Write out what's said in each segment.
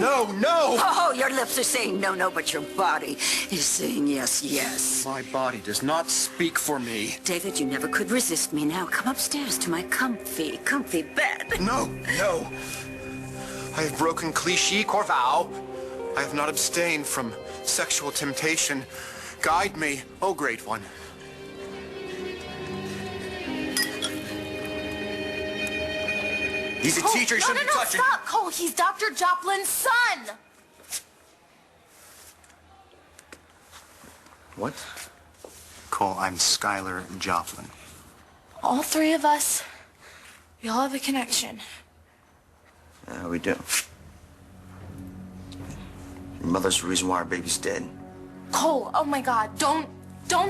no, no! Oh, your lips are saying no, no, but your body is saying yes, yes. My body does not speak for me. David, you never could resist me. Now come upstairs to my comfy bed. No, no. I have broken cliché, Corval. I have not abstained from sexual temptation. Guide me, oh great one. He's a teacher, you shouldn't be touching. Stop, Cole. He's Dr. Joplin's son. What? Cole, I'm Skylar Joplin. All three of us, we all have a connection. Yeah, we do. Your mother's the reason why our baby's dead. Cole, oh my God, don't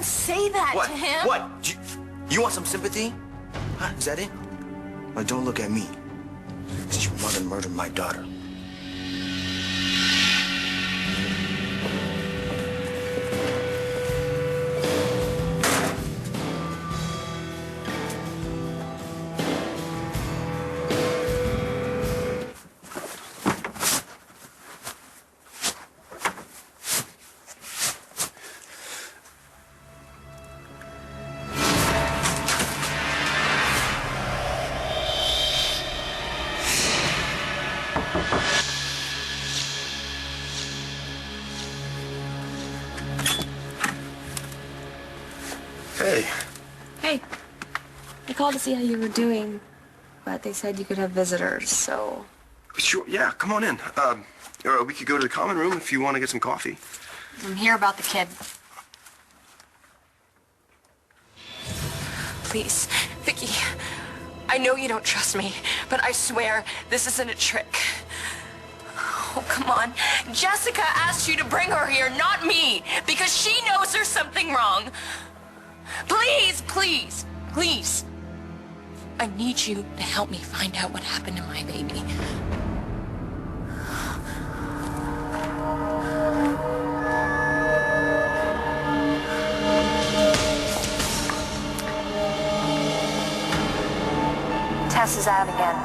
say that What? to him. What? You want some sympathy? Huh? Is that it? Well, don't look at me. Because your mother murdered my daughter. Hey. Hey. I called to see how you were doing, but they said you could have visitors, so... Sure, yeah, come on in. Or we could go to the common room if you want to get some coffee. I'm here about the kid. Please, Vicky, I know you don't trust me, but I swear this isn't a trick. Oh, come on. Jessica asked you to bring her here, not me, because she knows there's something wrong. Please, please, please. I need you to help me find out what happened to my baby. Tess is out again.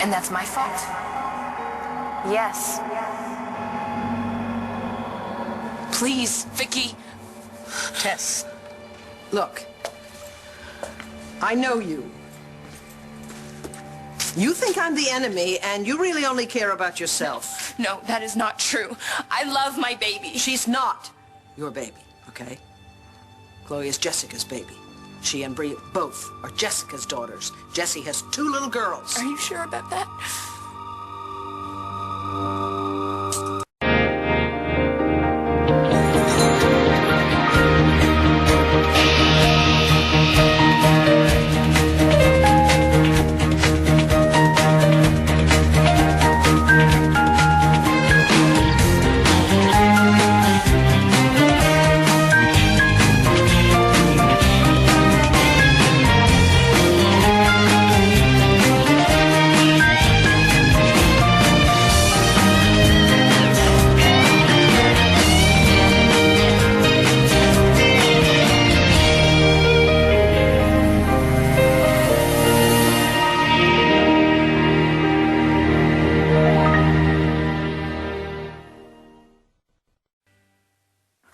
And that's my fault. Yes. Please, Vicky. Tess, look. I know you. You think I'm the enemy, and you really only care about yourself. No, that is not true. I love my baby. She's not your baby, okay? Chloe is Jessica's baby. She and Bree both are Jessica's daughters. Jessie has 2 little girls. Are you sure about that?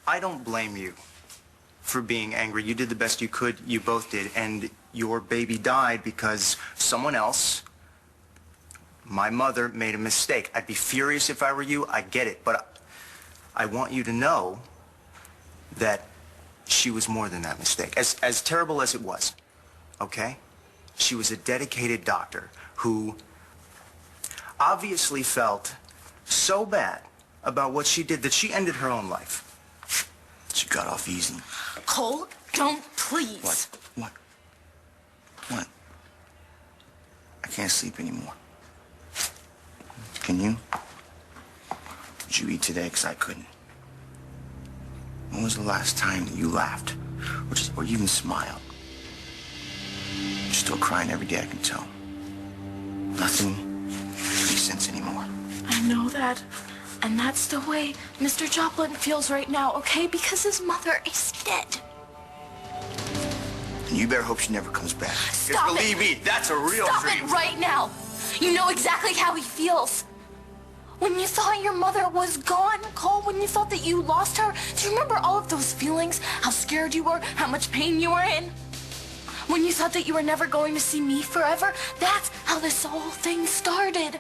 I don't blame you for being angry. You did the best you could. You both did. And your baby died because someone else, my mother, made a mistake. I'd be furious if I were you. I get it. But I want you to know that she was more than that mistake. As terrible as it was, okay? She was a dedicated doctor who obviously felt so bad about what she did that she ended her own life. She got off easy. Cole, don't, please. What? What? I can't sleep anymore. Can you? Did you eat today? Because I couldn't. When was the last time that you laughed? Or even smiled? You're still crying every day, I can tell. Nothing makes sense anymore. I know that. And that's the way Mr. Joplin feels right now, okay? Because his mother is dead. And you better hope she never comes back. Stop it. Believe me, that's a real Stop dream. it right now. You know exactly how he feels. When you thought your mother was gone, Cole, when you thought that you lost her, do you remember all of those feelings? How scared you were, how much pain you were in? When you thought that you were never going to see me forever, that's how this whole thing started.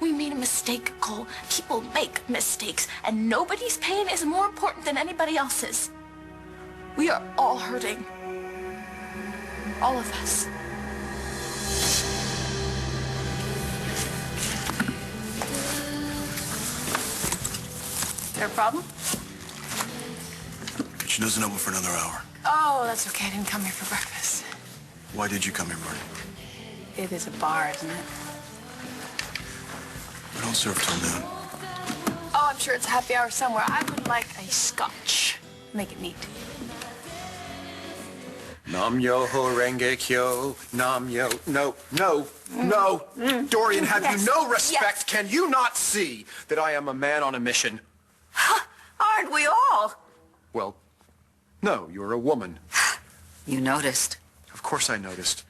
We made a mistake, Cole. People make mistakes, and nobody's pain is more important than anybody else's. We are all hurting. All of us. Is there a problem? She doesn't open for another hour. Oh, that's okay. I didn't come here for breakfast. Why did you come here, Marty? It is a bar, isn't it? We don't serve till noon. Oh, I'm sure it's happy hour somewhere. I would like a scotch. Make it neat. Nam yo ho renge kyo, nam yo. No. Dorian, have you no respect? Yes. Can you not see that I am a man on a mission? Aren't we all? Well, no, you're a woman. You noticed. Of course I noticed.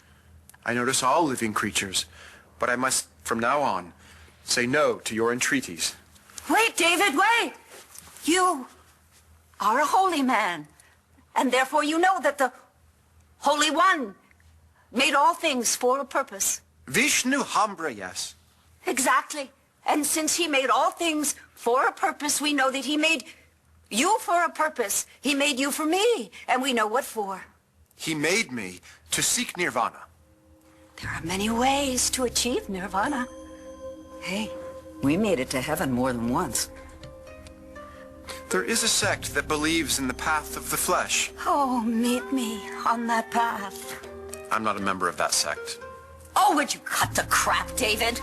I notice all living creatures. But I must, from now on, say no to your entreaties. Wait, David, wait! You are a holy man, and therefore you know that the Holy One made all things for a purpose. Vishnu Hambra, yes. Exactly. And since he made all things for a purpose, we know that he made you for a purpose. He made you for me, and we know what for. He made me to seek nirvana. There are many ways to achieve nirvana. Hey, we made it to heaven more than once. There is a sect that believes in the path of the flesh. Oh, meet me on that path. I'm not a member of that sect. Oh, would you cut the crap, David?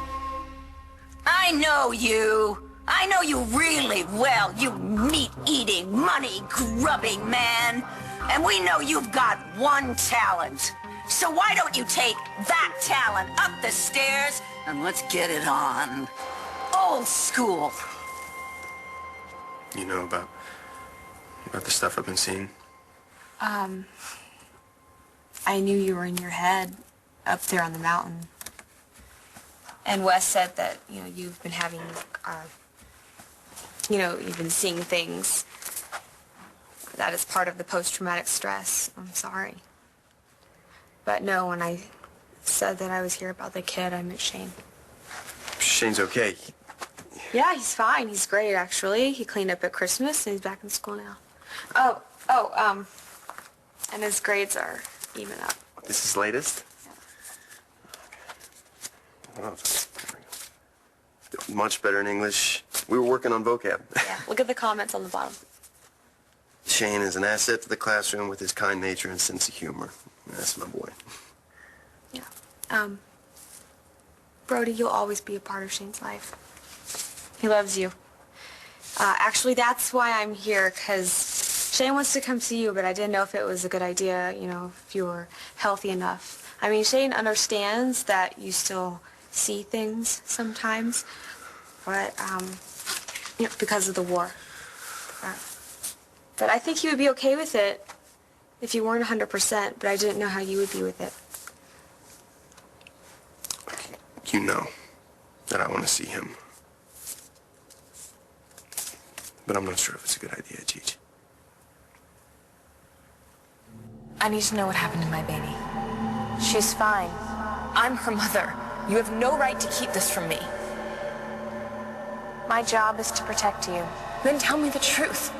I know you. I know you really well, you meat-eating, money-grubbing man. And we know you've got one talent. So why don't you take that talent up the stairs and let's get it on. Old school. You know about the stuff I've been seeing? I knew you were in your head up there on the mountain. And Wes said that, you've been having, you've been seeing things. That is part of the post-traumatic stress. I'm sorry. But no, when I said that I was here about the kid, I meant Shane. Shane's okay. Yeah, he's fine. He's great, actually. He cleaned up at Christmas, and he's back in school now. And his grades are even up. This is latest? Oh, much better in English. We were working on vocab. Yeah, look at the comments on the bottom. Shane is an asset to the classroom with his kind nature and sense of humor. That's my boy. Yeah. Brody, you'll always be a part of Shane's life. He loves you. Actually, that's why I'm here, because Shane wants to come see you, but I didn't know if it was a good idea, if you were healthy enough. I mean, Shane understands that you still see things sometimes, but, because of the war. But I think he would be okay with it if you weren't 100%, but I didn't know how you would be with it. You know that I want to see him. But I'm not sure if it's a good idea, Gigi. I need to know what happened to my baby. She's fine. I'm her mother. You have no right to keep this from me. My job is to protect you. Then tell me the truth.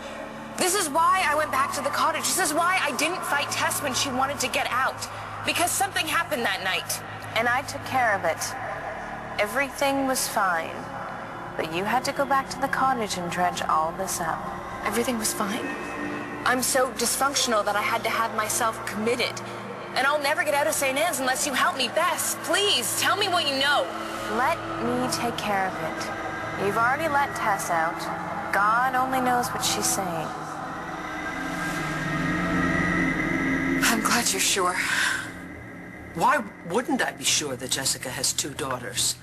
This is why I went back to the cottage. This is why I didn't fight Tess when she wanted to get out. Because something happened that night. And I took care of it. Everything was fine. But you had to go back to the cottage and dredge all this up. Everything was fine? I'm so dysfunctional that I had to have myself committed. And I'll never get out of St. Anne's unless you help me. Bess, please, tell me what you know. Let me take care of it. You've already let Tess out. God only knows what she's saying. I'm glad you're sure. Why wouldn't I be sure that Jessica has 2 daughters?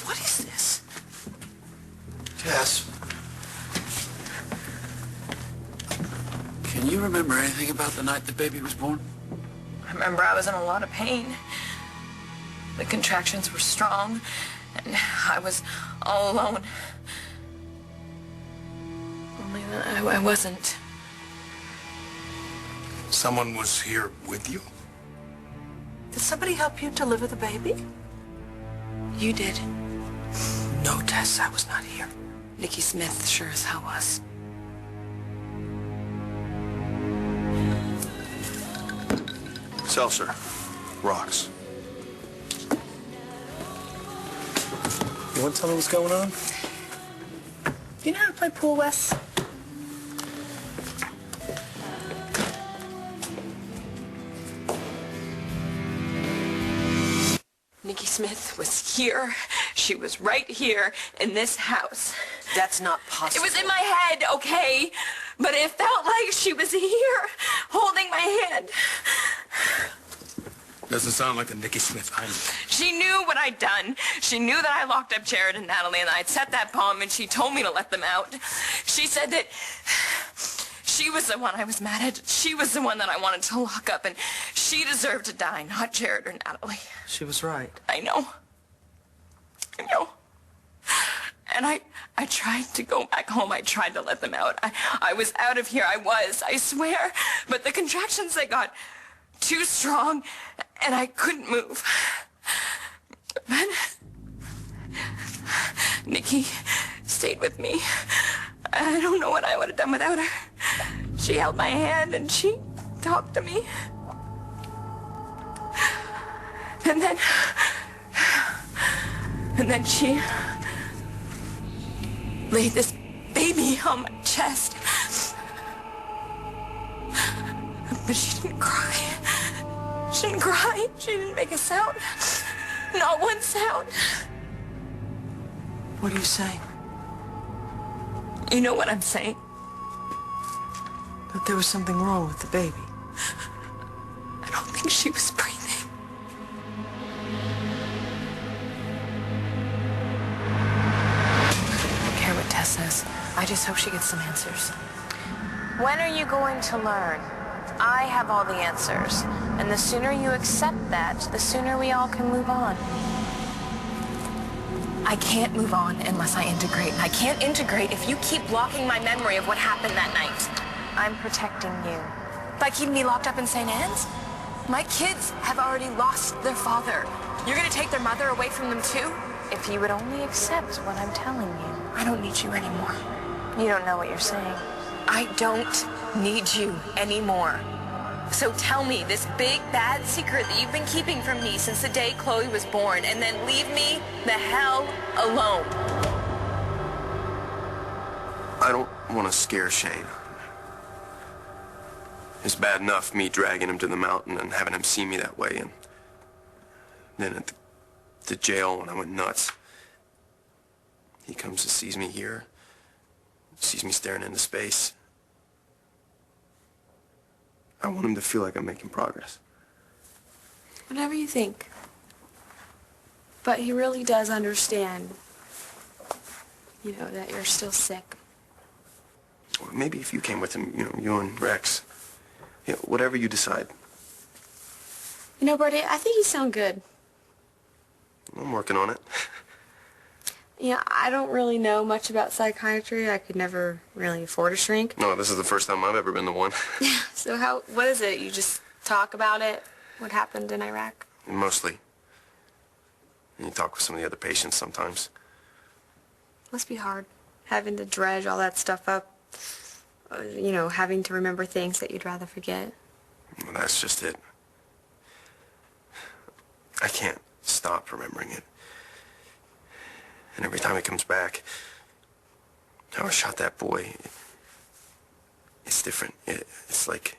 What is this? Tess. Can you remember anything about the night the baby was born? I remember I was in a lot of pain. The contractions were strong, And I was all alone. Only that I wasn't. Someone was here with you? Did somebody help you deliver the baby? You did. No, Tess, I was not here. Nikki Smith sure as hell was. Seltzer. Rocks. You want to tell me what's going on? Do you know how to play pool, Wes? Nikki Smith was here. She was right here in this house. That's not possible. It was in my head, okay? But it felt like she was here, holding my hand. Doesn't sound like a Nikki Smith item. She knew what I'd done. She knew that I locked up Jared and Natalie, and I'd set that bomb, and she told me to let them out. She said that she was the one I was mad at. She was the one that I wanted to lock up, and she deserved to die, not Jared or Natalie. She was right. I know. I know. And I tried to go back home. I tried to let them out. I was out of here. I swear. But the contractions, they got too strong, and I couldn't move. But Nikki stayed with me. I don't know what I would have done without her. She held my hand, and she talked to me. And then she laid this baby on my chest. But she didn't cry. She didn't cry. She didn't make a sound. Not one sound. What are you saying? You know what I'm saying? That there was something wrong with the baby. I don't think she was breathing. I don't care what Tess says. I just hope she gets some answers. When are you going to learn? I have all the answers. And the sooner you accept that, the sooner we all can move on. I can't move on unless I integrate. And I can't integrate if you keep blocking my memory of what happened that night. I'm protecting you. By keeping me locked up in St. Anne's? My kids have already lost their father. You're gonna take their mother away from them too? If you would only accept what I'm telling you. I don't need you anymore. You don't know what you're saying. I don't need you anymore. So tell me this big, bad secret that you've been keeping from me since the day Chloe was born, and then leave me the hell alone. I don't want to scare Shane. It's bad enough me dragging him to the mountain and having him see me that way, and then at the jail when I went nuts. He comes and sees me here, sees me staring into space. I want him to feel like I'm making progress. Whatever you think. But he really does understand, you know, that you're still sick. Or maybe if you came with him, you and Rex. Whatever you decide. You know, Brody, I think you sound good. I'm working on it. Yeah, I don't really know much about psychiatry. I could never really afford a shrink. No, this is the first time I've ever been the one. So what is it? You just talk about it? What happened in Iraq? Mostly. And you talk with some of the other patients sometimes. Must be hard, having to dredge all that stuff up. You know, having to remember things that you'd rather forget. Well, that's just it. I can't stop remembering it. And every time it comes back, how I shot that boy, it's different. It's like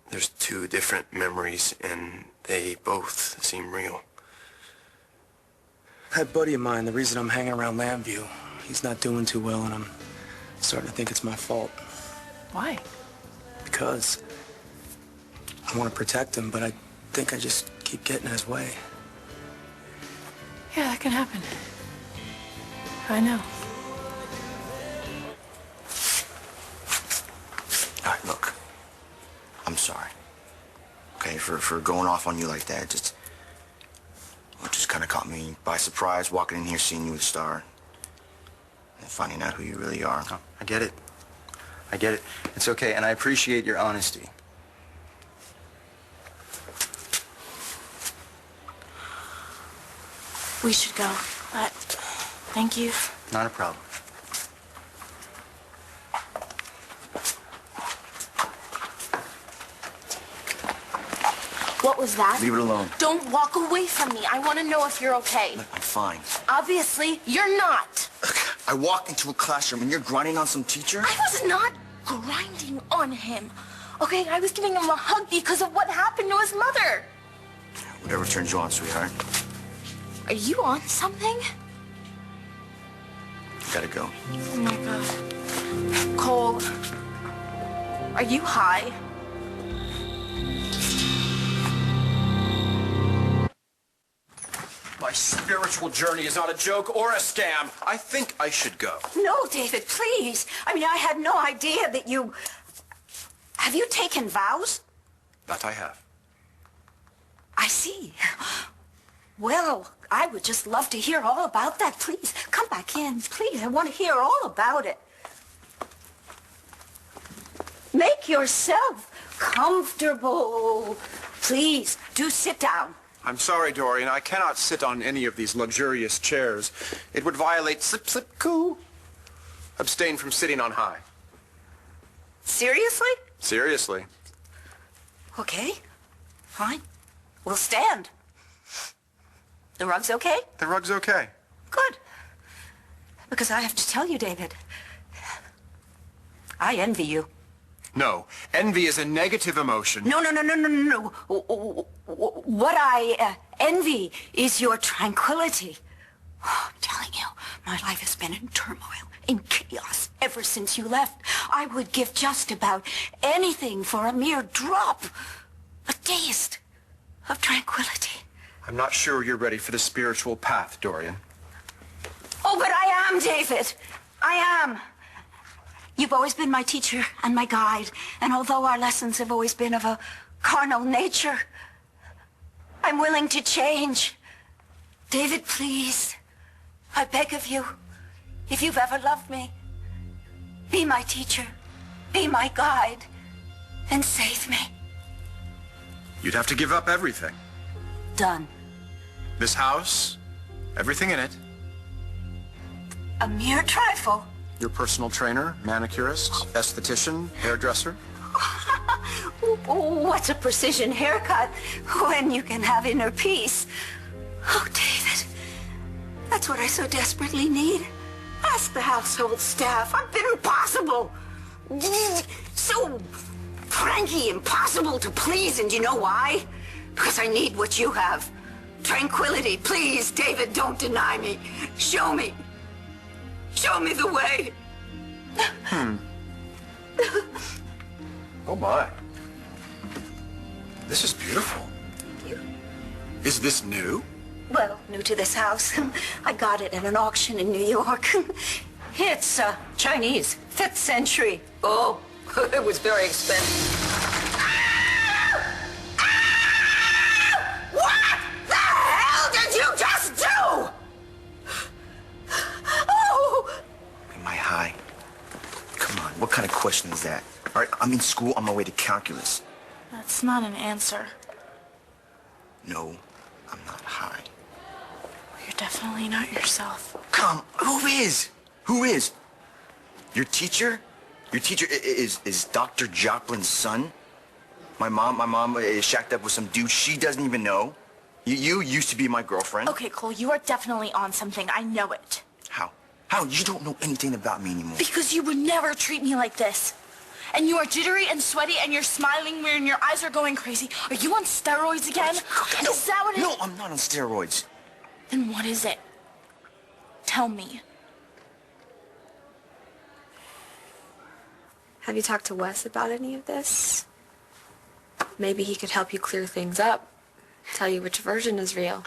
there's two different memories, and they both seem real. That buddy of mine, the reason I'm hanging around Lambview, he's not doing too well, and I'm starting to think it's my fault. Why? Because I want to protect him, but I think I just keep getting in his way. Yeah, that can happen. I know. All right, look. I'm sorry. Okay, for going off on you like that. Just kind of caught me by surprise, walking in here, seeing you with Star, and finding out who you really are. Oh, I get it. I get it. It's okay, and I appreciate your honesty. We should go, but thank you. Not a problem. What was that? Leave it alone. Don't walk away from me. I want to know if you're okay. Look, I'm fine. Obviously, you're not. I walked into a classroom and you're grinding on some teacher? I was not grinding on him. Okay, I was giving him a hug because of what happened to his mother. Whatever turns you on, sweetheart. Are you on something? Gotta go. Oh my God. Cole, are you high? My spiritual journey is not a joke or a scam. I think I should go. No, David, please. I mean, I had no idea that you... Have you taken vows? That I have. I see. Well, I would just love to hear all about that. Please, come back in. Please, I want to hear all about it. Make yourself comfortable. Please, do sit down. I'm sorry, Dorian. I cannot sit on any of these luxurious chairs. It would violate slip-slip-coo. Abstain from sitting on high. Seriously? Seriously. Okay, fine. We'll stand. The rug's okay? The rug's okay. Good. Because I have to tell you, David, I envy you. No. Envy is a negative emotion. No. What I envy is your tranquility. Oh, I'm telling you, my life has been in turmoil, in chaos, ever since you left. I would give just about anything for a mere drop, a taste of tranquility. I'm not sure you're ready for the spiritual path, Dorian. Oh, but I am, David. I am. You've always been my teacher and my guide, and although our lessons have always been of a carnal nature, I'm willing to change. David, please, I beg of you, if you've ever loved me, be my teacher, be my guide, and save me. You'd have to give up everything. Done. This house, everything in it. A mere trifle. Your personal trainer, manicurist, esthetician, hairdresser. What's a precision haircut when you can have inner peace? Oh, David, that's what I so desperately need. Ask the household staff. I've been impossible. So cranky, impossible to please, and you know why? Because I need what you have. Tranquility. Please, David, don't deny me. Show me. Show me the way. Oh my. This is beautiful. Is this new? Well, new to this house. I got it at an auction in New York. It's Chinese, 5th century. Oh, it was very expensive. What the hell did you just do? Oh! Am I high? Come on, what kind of question is that? All right, I'm in school on my way to calculus. That's not an answer. No, I'm not high. You're definitely not yourself. Come, who is? Who is? Your teacher? Your teacher is Dr. Joplin's son? My mom is shacked up with some dude she doesn't even know. You used to be my girlfriend. Okay, Cole, you are definitely on something. I know it. How? How? You don't know anything about me anymore. Because you would never treat me like this. And you are jittery and sweaty and you're smiling and your eyes are going crazy. Are you on steroids again? No, Is that what it is? No, I'm not on steroids. Then what is it? Tell me. Have you talked to Wes about any of this? Maybe he could help you clear things up. Tell you which version is real.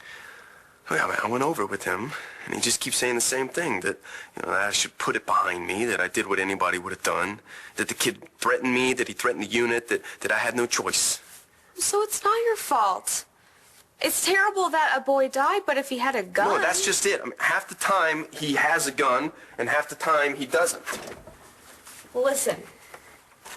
Oh, yeah, I went over it with him, and he just keeps saying the same thing, that, that I should put it behind me, that I did what anybody would have done, that the kid threatened me, that he threatened the unit, that I had no choice. So it's not your fault. It's terrible that a boy died, but if he had a gun... No, that's just it. I mean, half the time he has a gun, and half the time he doesn't. Listen,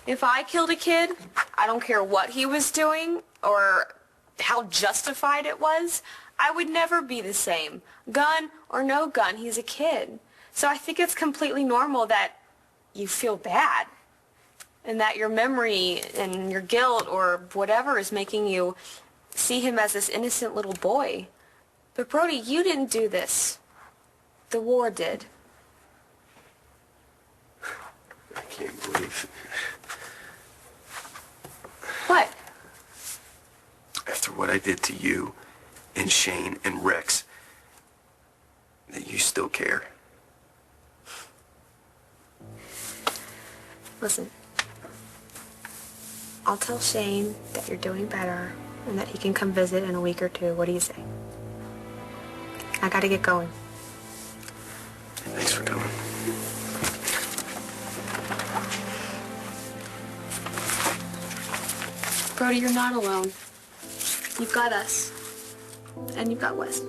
if I killed a kid, I don't care what he was doing or how justified it was, I would never be the same. Gun or no gun, he's a kid. So I think it's completely normal that you feel bad and that your memory and your guilt or whatever is making you see him as this innocent little boy. But Brody, you didn't do this. The war did. I can't believe. What? After what I did to you and Shane and Rex, that you still care. Listen, I'll tell Shane that you're doing better and that he can come visit in a week or two. What do you say? I gotta get going. Thanks for coming. Brody, you're not alone. You've got us. And you've got Wes.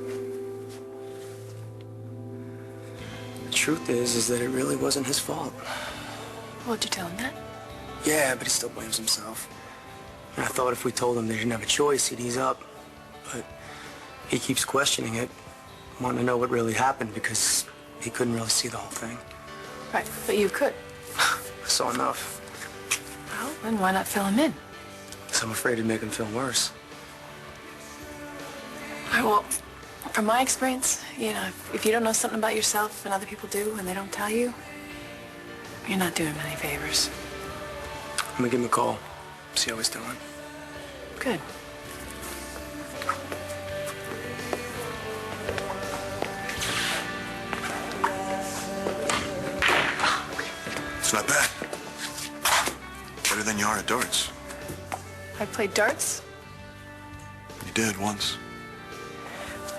The truth is that it really wasn't his fault. Won't you tell him that? Yeah, but he still blames himself. And I thought if we told him they didn't have a choice, he'd ease up. But he keeps questioning it, wanting to know what really happened because he couldn't really see the whole thing. Right, but you could. I saw enough. Well, then why not fill him in? So I'm afraid it'd make him feel worse. Well, from my experience, you know, if you don't know something about yourself and other people do and they don't tell you, you're not doing him any favors. I'm gonna give him a call, see how he's doing. Good. It's not bad. Better than you are at darts. I played darts. You did once.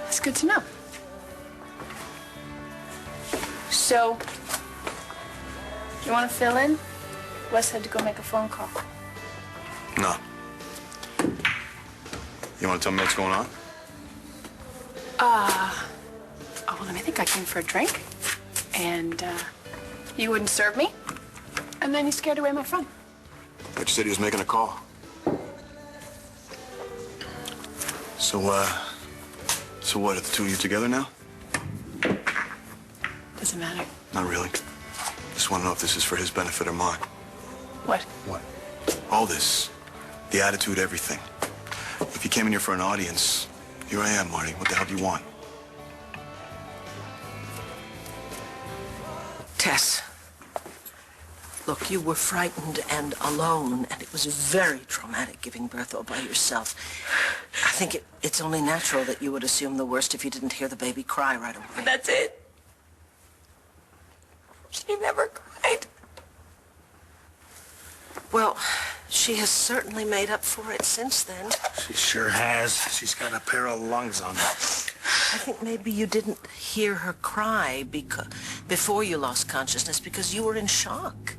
That's good to know. So, you want to fill in? Wes had to go make a phone call. No. You want to tell me what's going on? Oh, well, let me think. I came for a drink, and you wouldn't serve me, and then you scared away my friend. But you said he was making a call. So what, are the two of you together now? Doesn't matter. Not really. Just want to know if this is for his benefit or mine. What? What? All this. The attitude, everything. If you came in here for an audience, here I am, Marty. What the hell do you want? Tess, look, you were frightened and alone, and it was very traumatic giving birth all by yourself. I think it's only natural that you would assume the worst if you didn't hear the baby cry right away. But that's it. She never cried. Well, she has certainly made up for it since then. She sure has. She's got a pair of lungs on her. I think maybe you didn't hear her cry before you lost consciousness because you were in shock.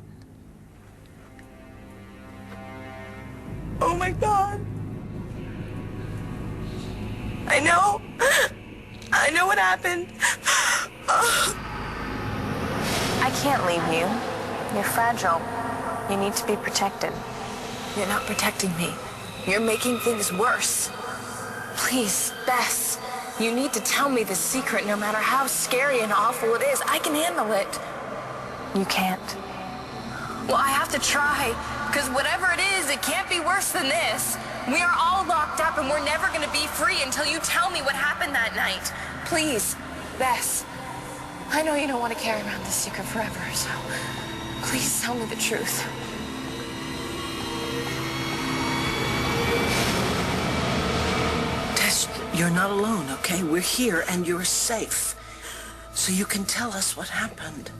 Oh, my God. I know. I know what happened. I can't leave you. You're fragile. You need to be protected. You're not protecting me. You're making things worse. Please, Bess, you need to tell me the secret no matter how scary and awful it is. I can handle it. You can't. Well, I have to try, because whatever it is, it can't be worse than this. We are all locked up and we're never going to be free until you tell me what happened that night. Please, Bess, I know you don't want to carry around this secret forever, so please tell me the truth. Tess, you're not alone, okay? We're here and you're safe. So you can tell us what happened.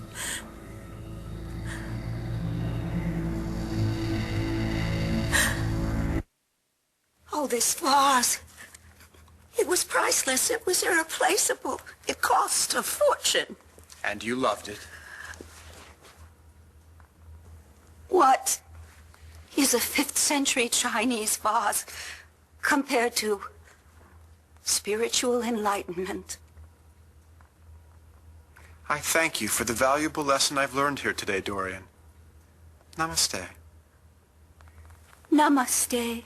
Oh, this vase. It was priceless. It was irreplaceable. It cost a fortune. And you loved it. What is a 5th century Chinese vase compared to spiritual enlightenment. I thank you for the valuable lesson I've learned here today, Dorian. Namaste. Namaste.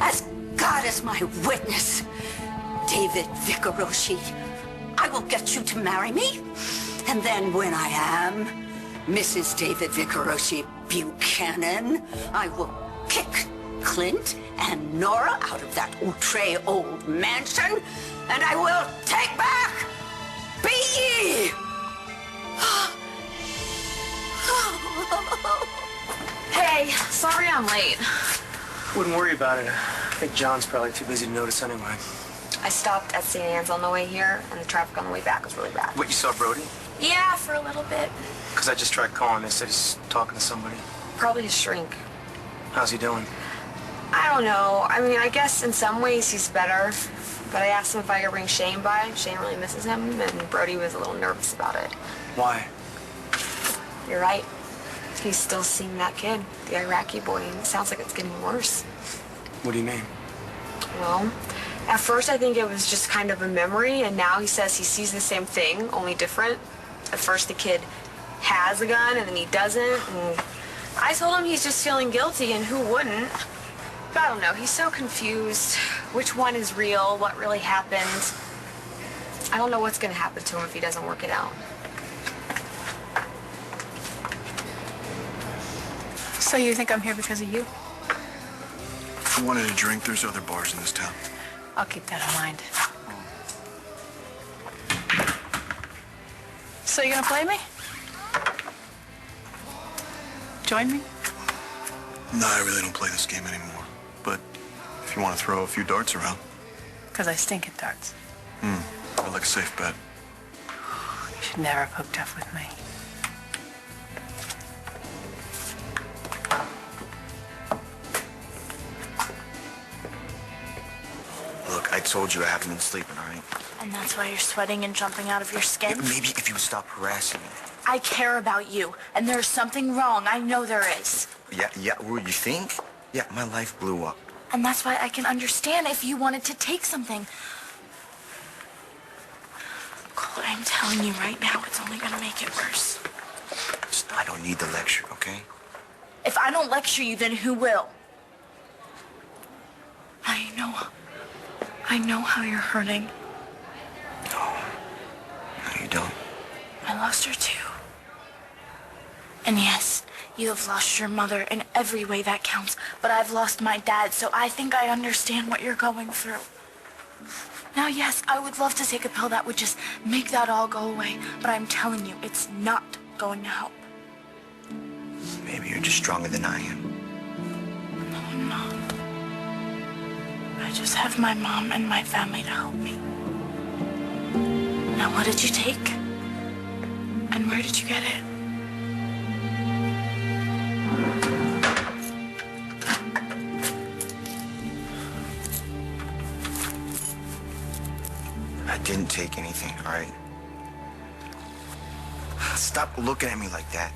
As God is my witness, David Vicarosi, I will get you to marry me. And then when I am Mrs. David Vicarosi Buchanan, I will kick Clint and Nora out of that outre old mansion, and I will take back B.E. Hey, sorry I'm late. Wouldn't worry about it. I think John's probably too busy to notice anyway. I stopped at St. Anne's on the way here, and the traffic on the way back was really bad. What, you saw Brody? Yeah, for a little bit. Because I just tried calling. They said he's talking to somebody. Probably his shrink. How's he doing? I don't know. I mean, I guess in some ways he's better. But I asked him if I could bring Shane by. Shane really misses him, and Brody was a little nervous about it. Why? You're right. He's still seeing that kid, the Iraqi boy, and it sounds like it's getting worse. What do you mean? Well, at first I think it was just kind of a memory, and now he says he sees the same thing, only different. At first the kid has a gun, and then he doesn't, and I told him he's just feeling guilty, and who wouldn't? But I don't know, he's so confused. Which one is real? What really happened? I don't know what's gonna happen to him if he doesn't work it out. So you think I'm here because of you? If you wanted a drink, there's other bars in this town. I'll keep that in mind. So you gonna play me? Join me? No, I really don't play this game anymore. But if you want to throw a few darts around. Because I stink at darts. I like a safe bet. You should never have hooked up with me. Look, I told you I haven't been sleeping, all right? And that's why you're sweating and jumping out of your skin? Maybe if you would stop harassing me. I care about you, and there's something wrong. I know there is. Yeah, well, you think? Yeah, my life blew up. And that's why I can understand if you wanted to take something. Cole, I'm telling you right now, it's only gonna make it worse. I don't need the lecture, okay? If I don't lecture you, then who will? I know how you're hurting. No, you don't. I lost her too. And yes, you have lost your mother in every way that counts, but I've lost my dad, so I think I understand what you're going through. Now, yes, I would love to take a pill that would just make that all go away, but I'm telling you, it's not going to help. Maybe you're just stronger than I am. No, I'm not. I just have my mom and my family to help me. Now, what did you take? And where did you get it? I didn't take anything, all right? Stop looking at me like that.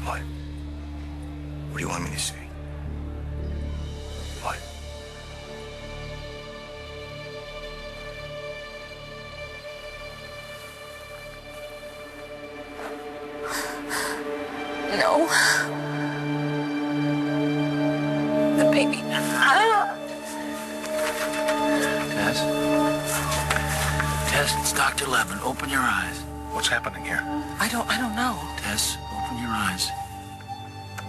What? What do you want me to say? What? No. The baby. Tess, it's Dr. Levin. Open your eyes. What's happening here? I don't know. Tess, open your eyes.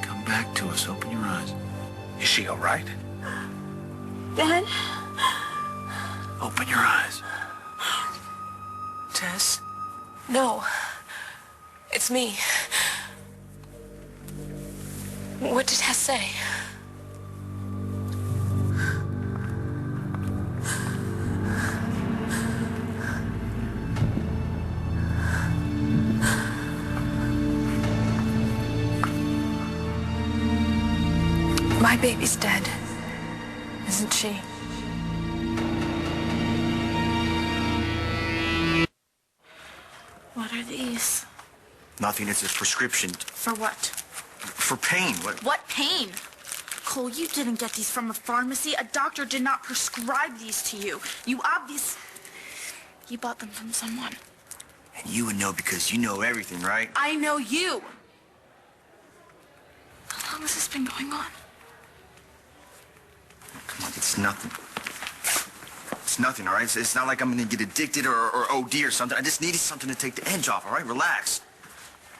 Come back to us. Open your eyes. Is she all right? Dad? Open your eyes. Tess? No. It's me. What did Tess say? My baby's dead, isn't she? What are these? Nothing. It's a prescription. For what? For pain. What pain? Cole, you didn't get these from a pharmacy. A doctor did not prescribe these to you. You bought them from someone. And you would know because you know everything, right? I know you. How long has this been going on? Come on, it's nothing. It's nothing, all right? It's not like I'm gonna get addicted or OD or something. I just needed something to take the edge off, all right? Relax.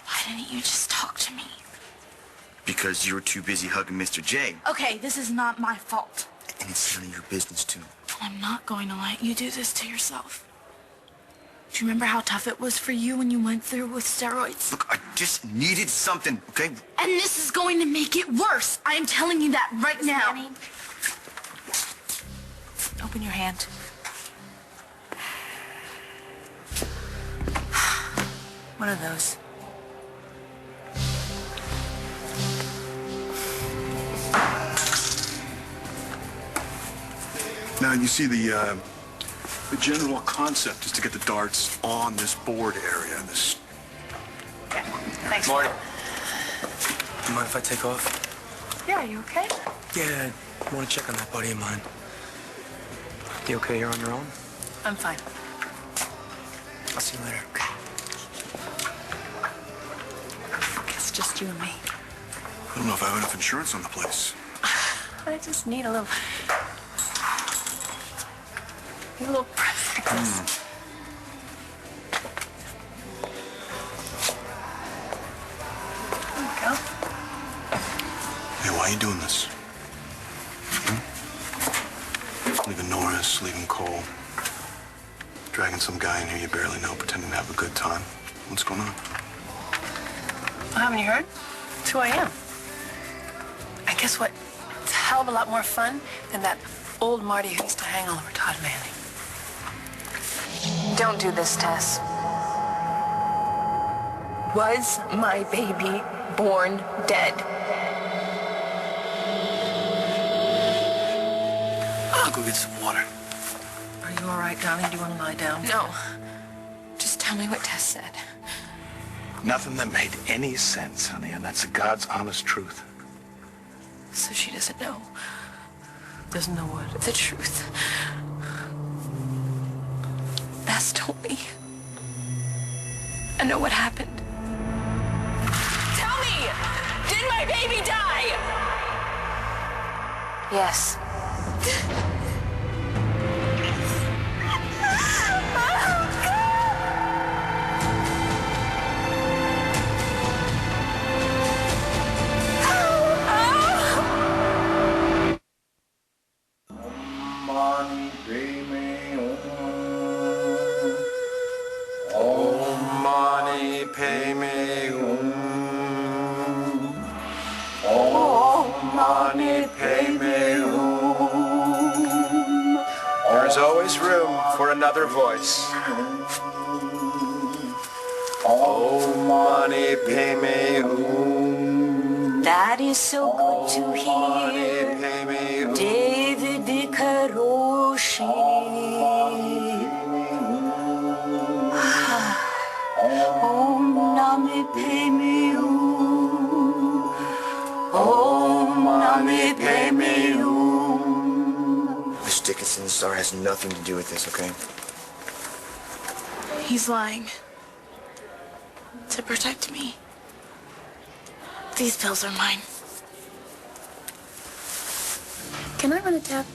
Why didn't you just talk to me? Because you were too busy hugging Mr. J. Okay, this is not my fault. And it's none of your business, too. I'm not going to let you do this to yourself. Do you remember how tough it was for you when you went through with steroids? Look, I just needed something, okay? And this is going to make it worse. I am telling you that right now. Annie, open your hand. What are those? Now, you see, the general concept is to get the darts on this board area. This. Yeah, thanks. Marty. Do you mind if I take off? Yeah, are you okay? Yeah, I want to check on that buddy of mine. You okay here on your own? I'm fine. I'll see you later. Guess just you and me. I don't know if I have enough insurance on the place. I just need a little practice. There we go. Hey, why are you doing this? Leaving Norris, leaving Cole. Dragging some guy in here you barely know, pretending to have a good time. What's going on? Well, haven't you heard? It's who I am. And guess what? It's a hell of a lot more fun than that old Marty who used to hang all over Todd Manning. Don't do this, Tess. Was my baby born dead? I'll go get some water. Are you all right, darling? Do you want to lie down? No. Just tell me what Tess said. Nothing that made any sense, honey, and that's the God's honest truth. So she doesn't know Doesn't know what? the truth. Bess told me. I know what happened. Tell me! Did my baby die? Yes. Money, pay me, oh, money, pay me, oh, money, pay me. There's always room for another voice. Oh, money, pay me, That is so good to hear. pay me, David Karoshi. Om Nami Padme Hum. Om Nami Padme Hum. Miss Dickinson's star has nothing to do with this, okay? He's lying. To protect me. These pills are mine. Can I run a tab?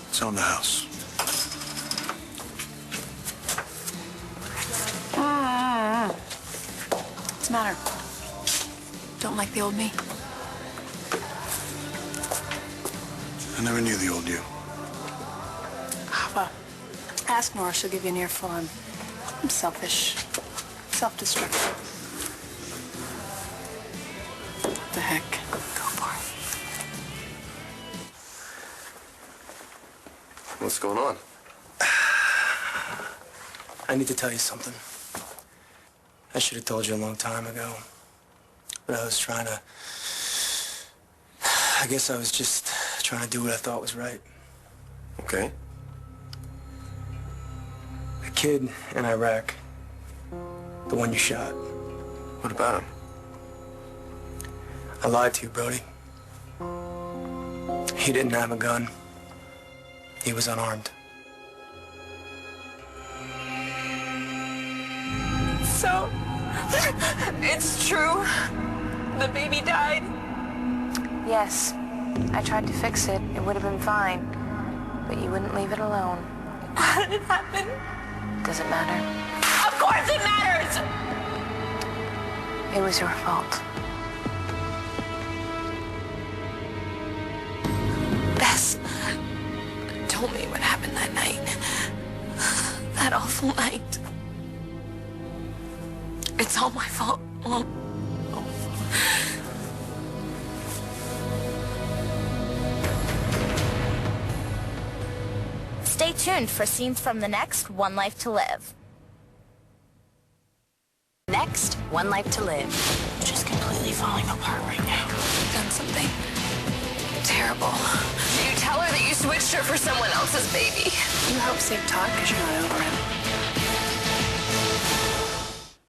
It's on the house. What's the matter? Don't like the old me? I never knew the old you. Well, ask Nora. She'll give you an earful. I'm selfish, self-destructive. What the heck? Go for it. What's going on? I need to tell you something. I should have told you a long time ago. But I was trying to I guess I was just trying to do what I thought was right. Okay. The kid in Iraq, the one you shot. What about him? I lied to you, Brody. He didn't have a gun. He was unarmed. So, it's true. The baby died. Yes. I tried to fix it. It would have been fine. But you wouldn't leave it alone. How did it happen? Does it matter? Of course it matters! It was your fault. Bess told me what happened that night. That awful night. It's all my fault, Mom. Stay tuned for scenes from the next One Life to Live. Next, One Life to Live. Just completely falling apart right now. You've done something terrible. Did you tell her that you switched her for someone else's baby? You helped save Todd because you're not over him.